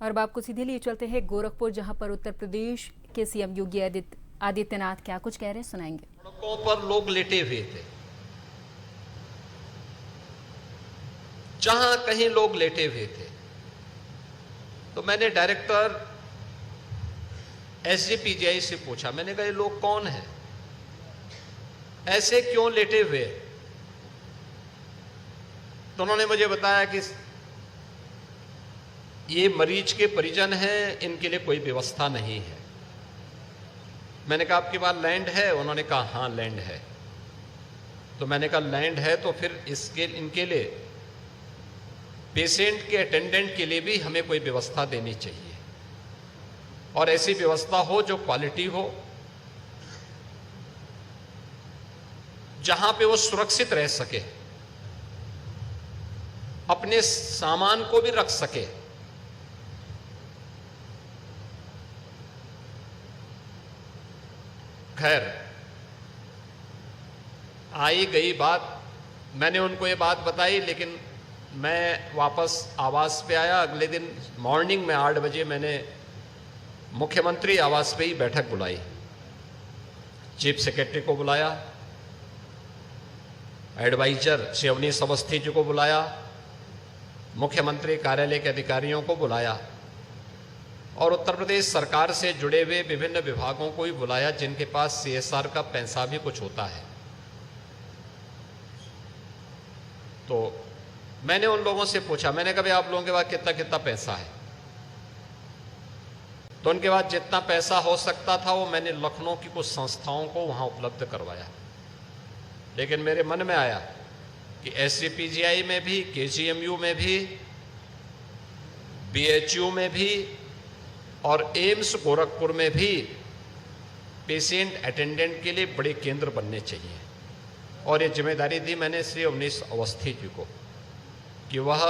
और अब आपको सीधे लिए चलते हैं गोरखपुर, जहां पर उत्तर प्रदेश के सीएम योगी आदित्यनाथ क्या कुछ कह रहे हैं, सुनाएंगे। सड़कों पर लोग लेटे हुए थे, जहां कहीं लोग लेटे हुए थे, तो मैंने डायरेक्टर एसजीपीजीआई से पूछा। मैंने कहा ये लोग कौन हैं, ऐसे क्यों लेटे हुए? तो उन्होंने मुझे बताया कि ये मरीज के परिजन हैं, इनके लिए कोई व्यवस्था नहीं है। मैंने कहा आपके पास लैंड है? उन्होंने कहा हाँ लैंड है। तो मैंने कहा लैंड है तो फिर इनके लिए पेशेंट के अटेंडेंट के लिए भी हमें कोई व्यवस्था देनी चाहिए, और ऐसी व्यवस्था हो जो क्वालिटी हो, जहां पे वो सुरक्षित रह सके, अपने सामान को भी रख सके। खैर, आई गई बात, मैंने उनको ये बात बताई, लेकिन मैं वापस आवास पे आया। अगले दिन मॉर्निंग में 8 बजे मैंने मुख्यमंत्री आवास पे ही बैठक बुलाई, चीफ सेक्रेटरी को बुलाया, एडवाइजर शिवनीश अवस्थी जी को बुलाया, मुख्यमंत्री कार्यालय के अधिकारियों को बुलाया, और उत्तर प्रदेश सरकार से जुड़े हुए विभिन्न विभागों को भी बुलाया, जिनके पास सीएसआर का पैसा भी कुछ होता है। तो मैंने उन लोगों से पूछा, मैंने कहा भाई आप लोगों के पास कितना कितना पैसा है? तो उनके पास जितना पैसा हो सकता था वो मैंने लखनऊ की कुछ संस्थाओं को वहां उपलब्ध करवाया। लेकिन मेरे मन में आया कि एसजीपीजीआई में भी, केजीएमयू में भी, बीएचयू में भी और एम्स गोरखपुर में भी पेशेंट अटेंडेंट के लिए बड़े केंद्र बनने चाहिए। और ये जिम्मेदारी दी मैंने श्री शिवनीश अवस्थी जी को कि वह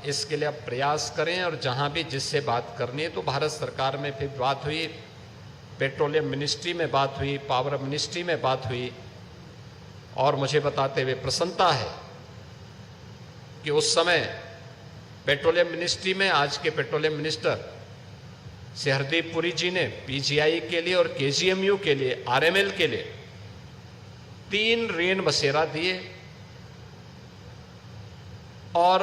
इसके लिए अब प्रयास करें, और जहां भी जिससे बात करनी है, तो भारत सरकार में फिर बात हुई, पेट्रोलियम मिनिस्ट्री में बात हुई, पावर मिनिस्ट्री में बात हुई, और मुझे बताते हुए प्रसन्नता है कि उस समय पेट्रोलियम मिनिस्ट्री में आज के पेट्रोलियम मिनिस्टर श्री हरदीप पुरी जी ने पीजीआई के लिए और केजीएमयू के लिए, आरएमएल के लिए 3 रेन बसेरा दिए, और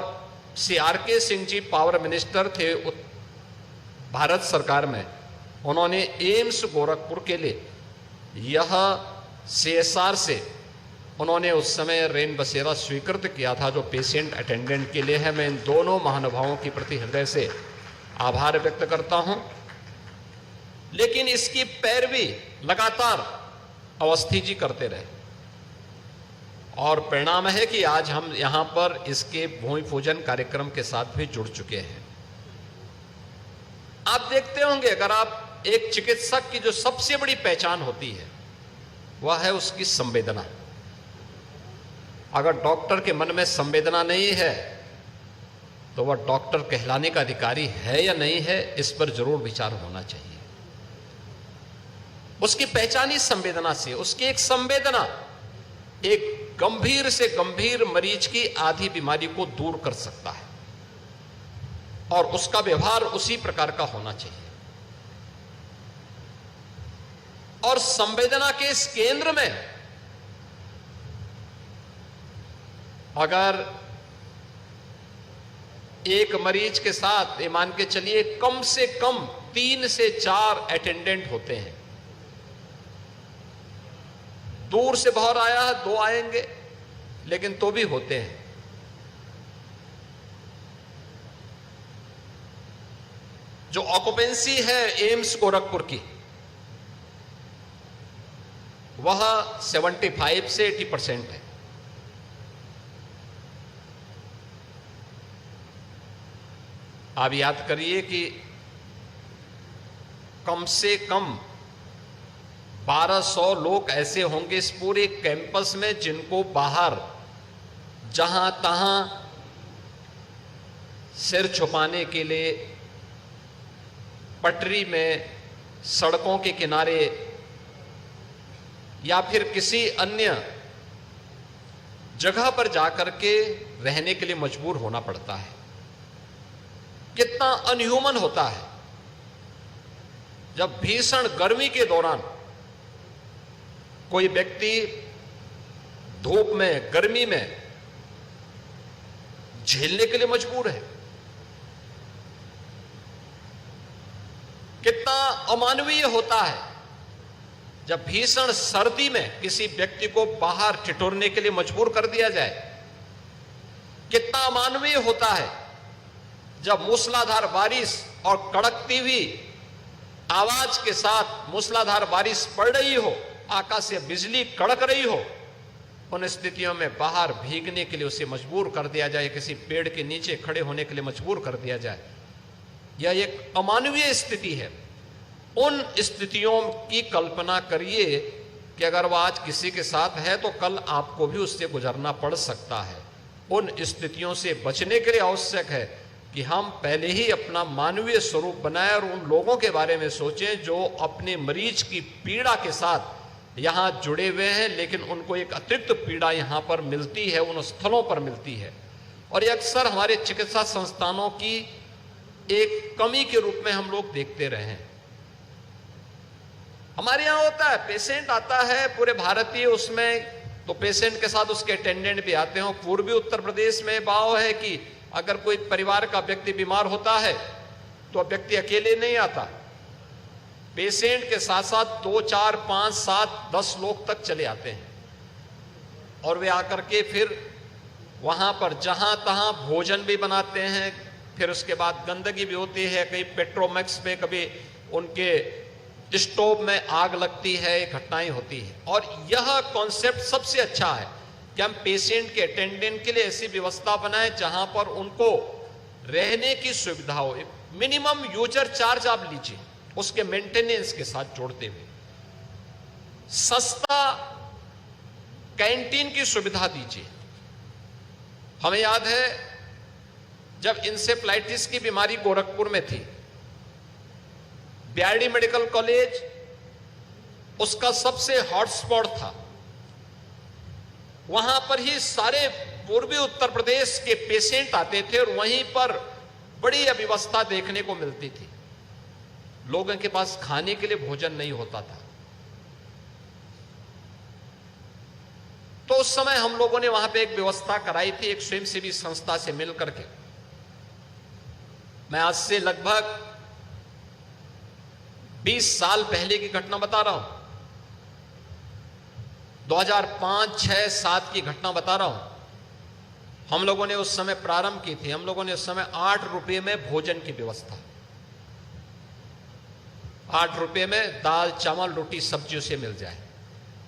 सीआरके सिंह जी पावर मिनिस्टर थे भारत सरकार में, उन्होंने एम्स गोरखपुर के लिए यह सीएसआर से उन्होंने उस समय रेन बसेरा स्वीकृत किया था, जो पेशेंट अटेंडेंट के लिए है। मैं इन दोनों महानुभावों के प्रति हृदय से आभार व्यक्त करता हूं। लेकिन इसकी पैरवी लगातार अवस्थी जी करते रहे, और परिणाम है कि आज हम यहां पर इसके भूमि पूजन कार्यक्रम के साथ भी जुड़ चुके हैं। आप देखते होंगे, अगर आप एक चिकित्सक की जो सबसे बड़ी पहचान होती है वह है उसकी संवेदना। अगर डॉक्टर के मन में संवेदना नहीं है तो वह डॉक्टर कहलाने का अधिकारी है या नहीं है, इस पर जरूर विचार होना चाहिए। उसकी पहचान ही संवेदना से, उसकी एक संवेदना एक गंभीर से गंभीर मरीज की आधी बीमारी को दूर कर सकता है, और उसका व्यवहार उसी प्रकार का होना चाहिए। और संवेदना के इस केंद्र में अगर एक मरीज के साथ ये मान के चलिए कम से कम 3 से 4 अटेंडेंट होते हैं, दूर से बाहर आया है 2 आएंगे, लेकिन तो भी होते हैं। जो ऑक्यूपेंसी है एम्स गोरखपुर की वह 75 से 80% है। आप याद करिए कि कम से कम 1200 लोग ऐसे होंगे इस पूरे कैंपस में, जिनको बाहर जहां तहां सिर छुपाने के लिए पटरी में, सड़कों के किनारे या फिर किसी अन्य जगह पर जाकर के रहने के लिए मजबूर होना पड़ता है। कितना अनह्यूमन होता है जब भीषण गर्मी के दौरान कोई व्यक्ति धूप में, गर्मी में झेलने के लिए मजबूर है। कितना अमानवीय होता है जब भीषण सर्दी में किसी व्यक्ति को बाहर ठिठुरने के लिए मजबूर कर दिया जाए। कितना अमानवीय होता है जब मूसलाधार बारिश और कड़कती हुई आवाज के साथ मूसलाधार बारिश पड़ रही हो, आकाश से बिजली कड़क रही हो, उन स्थितियों में बाहर भीगने के लिए उसे मजबूर कर दिया जाए, किसी पेड़ के नीचे खड़े होने के लिए मजबूर कर दिया जाए। यह एक अमानवीय स्थिति है। उन स्थितियों की कल्पना करिए कि अगर वह आज किसी के साथ है तो कल आपको भी उससे गुजरना पड़ सकता है। उन स्थितियों से बचने के लिए आवश्यक है कि हम पहले ही अपना मानवीय स्वरूप बनाएं और उन लोगों के बारे में सोचें जो अपने मरीज की पीड़ा के साथ यहाँ जुड़े हुए हैं, लेकिन उनको एक अतिरिक्त पीड़ा यहाँ पर मिलती है, उन स्थलों पर मिलती है। और ये अक्सर हमारे चिकित्सा संस्थानों की एक कमी के रूप में हम लोग देखते रहे हैं। हमारे यहाँ होता है, पेशेंट आता है पूरे भारतीय, उसमें तो पेशेंट के साथ उसके अटेंडेंट भी आते हैं। पूर्वी उत्तर प्रदेश में भाव है कि अगर कोई परिवार का व्यक्ति बीमार होता है तो व्यक्ति अकेले नहीं आता, पेशेंट के साथ साथ 2, 4, 5, 7, 10 लोग तक चले आते हैं। और वे आकर के फिर वहां पर जहां तहां भोजन भी बनाते हैं, फिर उसके बाद गंदगी भी होती है, कहीं पेट्रोमैक्स पे, कभी उनके स्टोव में आग लगती है, घटनाएं होती है। और यह कॉन्सेप्ट सबसे अच्छा है कि हम पेशेंट के अटेंडेंट के लिए ऐसी व्यवस्था बनाएं जहां पर उनको रहने की सुविधा हो। मिनिमम यूजर चार्ज आप लीजिए, उसके मेंटेनेंस के साथ जोड़ते हुए सस्ता कैंटीन की सुविधा दीजिए। हमें याद है जब इंसेफ्लाइटिस की बीमारी गोरखपुर में थी, बीआरडी मेडिकल कॉलेज उसका सबसे हॉटस्पॉट था। वहां पर ही सारे पूर्वी उत्तर प्रदेश के पेशेंट आते थे और वहीं पर बड़ी अव्यवस्था देखने को मिलती थी। लोगों के पास खाने के लिए भोजन नहीं होता था। तो उस समय हम लोगों ने वहां पे एक व्यवस्था कराई थी, एक स्वयंसेवी संस्था से मिलकर के। मैं आज से लगभग 20 साल पहले की घटना बता रहा हूं, 2005, 6, 7 की घटना बता रहा हूं। हम लोगों ने उस समय प्रारंभ की थी। हम लोगों ने उस समय 8 रुपये में भोजन की व्यवस्था, 8 रुपये में दाल, चावल, रोटी, सब्जियों से मिल जाए।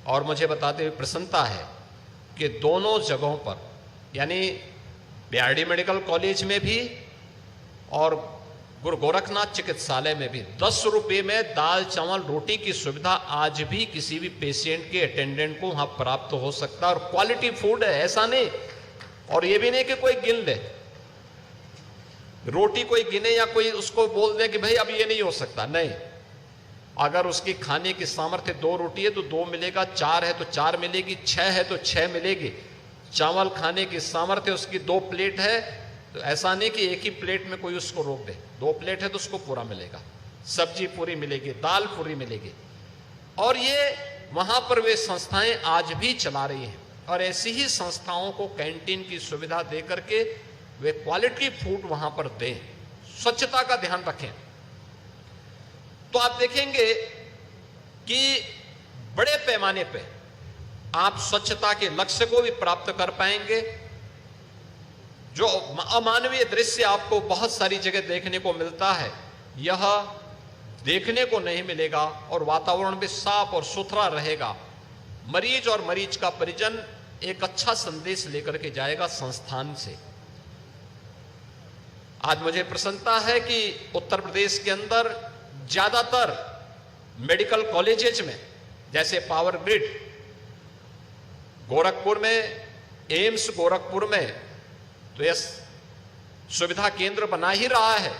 और मुझे बताते हुए प्रसन्नता है कि दोनों जगहों पर, यानी बीआरडी मेडिकल कॉलेज में भी और गुरु गोरखनाथ चिकित्सालय में भी 10 रुपये में दाल, चावल, रोटी की सुविधा आज भी किसी भी पेशेंट के अटेंडेंट को वहां प्राप्त हो सकता है। और क्वालिटी फूड है, ऐसा नहीं। और ये भी नहीं कि कोई गिन ले, रोटी कोई गिने या कोई उसको बोल दे कि भाई अब ये नहीं हो सकता, नहीं। अगर उसकी खाने की सामर्थ्य 2 रोटी है तो 2 मिलेगा, 4 है तो 4 मिलेगी, 6 है तो 6 मिलेगी। चावल खाने की सामर्थ्य उसकी 2 प्लेट है तो ऐसा नहीं कि एक ही प्लेट में कोई उसको रोक दे, 2 प्लेट है तो उसको पूरा मिलेगा, सब्जी पूरी मिलेगी, दाल पूरी मिलेगी। और ये वहां पर वे संस्थाएं आज भी चला रही हैं। और ऐसी ही संस्थाओं को कैंटीन की सुविधा दे करके वे क्वालिटी फूड वहां पर दें, स्वच्छता का ध्यान रखें। तो आप देखेंगे कि बड़े पैमाने पे आप स्वच्छता के लक्ष्य को भी प्राप्त कर पाएंगे। जो अमानवीय दृश्य आपको बहुत सारी जगह देखने को मिलता है, यह देखने को नहीं मिलेगा। और वातावरण भी साफ और सुथरा रहेगा। मरीज और मरीज का परिजन एक अच्छा संदेश लेकर के जाएगा संस्थान से। आज मुझे प्रसन्नता है कि उत्तर प्रदेश के अंदर ज्यादातर मेडिकल कॉलेजेज में, जैसे पावर ग्रिड गोरखपुर में, एम्स गोरखपुर में, तो यह सुविधा केंद्र बना ही रहा है।